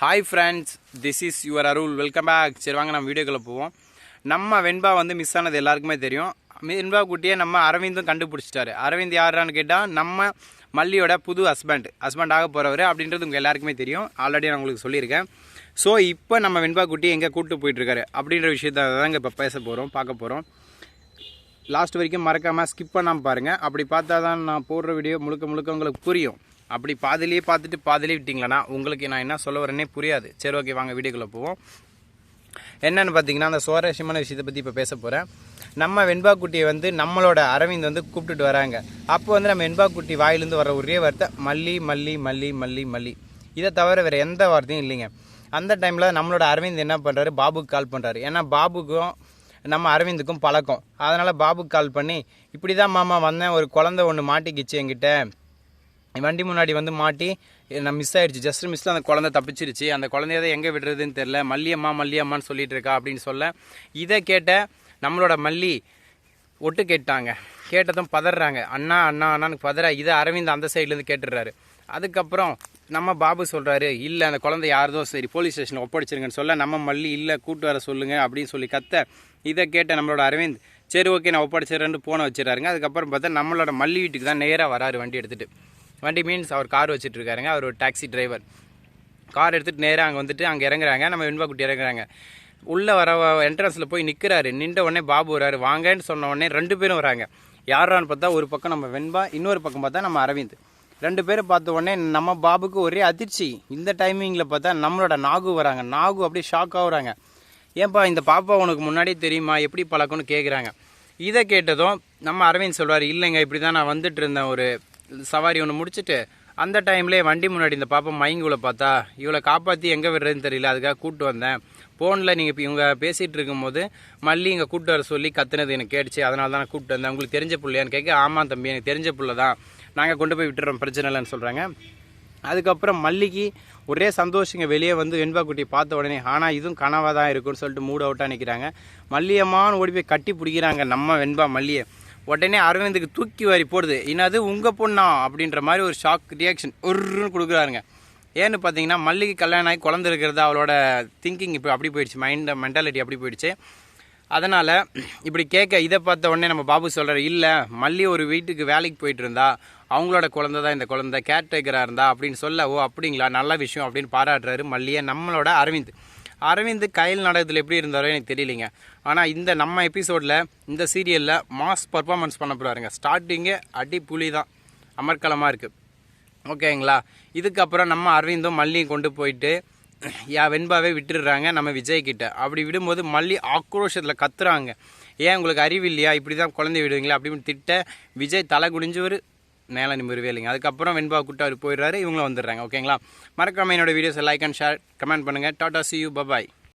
Hi friends, this is your Arul. Welcome back. சரி வாங்க நம்ம வீடியோக்குள்ளே போவோம். நம்ம வெண்பா வந்து மிஸ் ஆனது எல்லாருக்குமே தெரியும். வெண்பா குட்டியை நம்ம அரவிந்தும் கண்டுபிடிச்சிட்டாரு. அரவிந்த் யாரான்னு கேட்டால் நம்ம மல்லியோட புது ஹஸ்பண்ட் ஆக போகிறவர் அப்படின்றது உங்கள் எல்லாருக்குமே தெரியும். ஆல்ரெடி நான் உங்களுக்கு சொல்லியிருக்கேன். ஸோ இப்போ நம்ம வெண்பா குட்டியை எங்கே கூப்பிட்டு போயிட்டுருக்காரு அப்படின்ற விஷயத்த தாங்க இப்போ பேச போகிறோம், பார்க்க போகிறோம். லாஸ்ட் வரைக்கும் மறக்காமல் ஸ்கிப் பண்ணாமல் பாருங்கள். அப்படி பார்த்தா தான் நான் போடுற வீடியோ முழுக்க உங்களுக்கு புரியும். அப்படி பாதிலேயே பார்த்துட்டு பாதிலே விட்டிங்களா உங்களுக்கு நான் என்ன சொல்ல வரேன்னே புரியாது. சரி ஓகே, வாங்க வீடியோக்குள்ளே போவோம். என்னென்னு பார்த்தீங்கன்னா, அந்த சுவாரஸ்யமான விஷயத்தை பற்றி இப்போ பேச போகிறேன். நம்ம வெண்பா குட்டியை வந்து நம்மளோட அரவிந்த் வந்து கூப்பிட்டுட்டு வராங்க. அப்போ வந்து நம்ம வெண்பா குட்டி வாயிலேருந்து வர ஒரே வார்த்தை மல்லி மல்லி மல்லி மல்லி மல்லி. இதை தவிர வேறு எந்த வார்த்தையும் இல்லைங்க. அந்த டைமில் நம்மளோட அரவிந்த் என்ன பண்ணுறாரு, பாபுக்கு கால் பண்ணுறாரு. ஏன்னா பாபுக்கும் நம்ம அரவிந்துக்கும் பழக்கம். அதனால் பாபுக்கு கால் பண்ணி, இப்படி தான் மாமா வந்தேன், ஒரு குழந்தை ஒன்று மாட்டிக்கிச்சு என்கிட்ட, வண்டி முன்னாடி வந்து மாட்டி நான் மிஸ் ஆகிடுச்சு, ஜஸ்ட் மிஸ்ஸில் அந்த குழந்தை தப்பிச்சிருச்சு, அந்த குழந்தைய தான் எங்கே விடுறதுன்னு தெரில, மல்லியம்மான்னு சொல்லிட்டு இருக்கா அப்படின்னு சொல்ல, இதை கேட்ட நம்மளோட மல்லி ஒட்டு கேட்டாங்க. கேட்டதும் பதறாங்க, அண்ணா அண்ணா அண்ணான்னு பதற. இதை அரவிந்த் அந்த சைட்லேருந்து கேட்டுடுறாரு. அதுக்கப்புறம் நம்ம பாபு சொல்கிறாரு, இல்லை அந்த குழந்தை யாரதோ சரி போலீஸ் ஸ்டேஷனில் ஒப்படைச்சிருங்கன்னு சொல்ல, நம்ம மல்லி இல்லை கூட்டு வர சொல்லுங்கள் அப்படின்னு சொல்லி கத்த. இதை கேட்ட நம்மளோட அரவிந்த் சரி ஓகே நான் ஒப்படைச்சிடறேன்னு போன வச்சிடறாருங்க. அதுக்கப்புறம் பார்த்தா நம்மளோட மல்லி வீட்டுக்கு தான் நேராக வராரு வண்டி எடுத்துகிட்டு. வண்டி மீன்ஸ் அவர் கார் வச்சுட்ருக்காருங்க. அவர் ஒரு டாக்ஸி டிரைவர். கார் எடுத்துகிட்டு நேராக அங்கே வந்துட்டு அங்கே இறங்குறாங்க. நம்ம வெண்பா குட்டி இறங்குறாங்க. உள்ளே வர என்ட்ரன்ஸில் போய் நிற்கிறாரு. நின்ற உடனே பாபு வராரு. வாங்கன்னு சொன்ன உடனே 2 பேரும் வராங்க. யாரான்னு பார்த்தா ஒரு பக்கம் நம்ம வெண்பா, இன்னொரு பக்கம் பார்த்தா நம்ம அரவிந்த். 2 பேரும் பார்த்த உடனே நம்ம பாபுக்கு ஒரே அதிர்ச்சி. இந்த டைமிங்கில் பார்த்தா நம்மளோட நாகு வராங்க. நாகு அப்படியே ஷாக் ஆகுறாங்க. ஏன்பா இந்த பாப்பா உனக்கு முன்னாடியே தெரியுமா, எப்படி பழக்கம்னு கேட்குறாங்க. இதை கேட்டதும் நம்ம அரவிந்த் சொல்வார், இல்லைங்க இப்படி தான் நான் வந்துட்டு இருந்தேன், ஒரு சவாரி ஒன்று முடிச்சுட்டு அந்த டைம்லேயே வண்டி முன்னாடி இந்த பாப்பா மயங்குள்ள பார்த்தா, இவளை காப்பாற்றி எங்கே விடுறதுன்னு தெரியல, அதுக்காக கூப்பிட்டு வந்தேன். ஃபோனில் நீங்கள் இப்போ இவங்க பேசிகிட்டு இருக்கும்போது மல்லி இங்கே கூப்பிட்டு வர சொல்லி கத்துனது எனக்கு கேட்டுச்சு, அதனால தான் நான் கூப்பிட்டு வந்தேன். உங்களுக்கு தெரிஞ்ச பிள்ளையான்னு கேட்க, ஆமாம் தம்பி எனக்கு தெரிஞ்ச பிள்ளை தான், நாங்கள் கொண்டு போய் விட்டுறோம், பிரச்சனை இல்லைன்னு சொல்கிறாங்க. அதுக்கப்புறம் மல்லிக்கு ஒரே சந்தோஷங்க. வெளியே வந்து வெண்பா குட்டி பார்த்த உடனே, ஆனால் இதுவும் கனவாக தான் இருக்குன்னு சொல்லிட்டு மூட் அவுட்டாக நிற்கிறாங்க. மல்லியம்மான்னு ஓடி போய் கட்டி பிடிக்கிறாங்க நம்ம வெண்பா மல்லியை. உடனே அரவிந்துக்கு தூக்கி வாரி போடுது. என்னது உங்கள் பொண்ணா அப்படின்ற மாதிரி ஒரு ஷாக் ரியாக்ஷன் ஒருன்னு கொடுக்குறாருங்க. ஏன்னு பார்த்தீங்கன்னா, மல்லிக்கு கல்யாணம் ஆகி குழந்தை இருக்கிறது அவளோட திங்கிங் இப்போ அப்படி போயிடுச்சு, மென்டாலிட்டி அப்படி போயிடுச்சு. அதனால் இப்படி கேட்க, இதை பார்த்த உடனே நம்ம பாபு சொல்கிறார், இல்லை மல்லி ஒரு வீட்டுக்கு வேலைக்கு போயிட்டு இருந்தா, அவங்களோட குழந்தை தான் இந்த குழந்தை, கேர்டேக்கராக இருந்தா அப்படின்னு சொல்ல, ஓ அப்படிங்களா நல்ல விஷயம் அப்படின்னு பாராட்டுறாரு மல்லியை நம்மளோட அரவிந்த் கையில் நாடகத்தில் எப்படி இருந்தாரோ எனக்கு தெரியலைங்க. ஆனால் இந்த நம்ம எபிசோடில் இந்த சீரியலில் மாஸ் பர்ஃபார்மன்ஸ் பண்ண போகிறாருங்க. ஸ்டார்டிங்கே அடி புலி தான், அமர்க்கலமாக இருக்குது. ஓகேங்களா. இதுக்கப்புறம் நம்ம அரவிந்தும் மல்லியும் கொண்டு போயிட்டு வெண்பாவே விட்டுடுறாங்க நம்ம விஜய்கிட்ட. அப்படி விடும்போது மல்லி ஆக்ரோஷத்தில் கத்துறாங்க, ஏன் உங்களுக்கு அறிவு இல்லையா, இப்படி தான் குழந்தை விடுவீங்களா அப்படின்னு திட்ட. விஜய் தலை குடிஞ்சு ஒரு மேலே நிமிருவே இல்லைங்க. அதுக்கப்புறம் வெண்பா கூட்டு அவர் போயிடுறாரு, இவங்களும் வந்துடுறாங்க. ஓகேங்களா. மறக்காம என்னோட வீடியோஸை லைக் அண்ட் ஷேர் கமெண்ட் பண்ணுங்கள். Tata, see you, bye bye.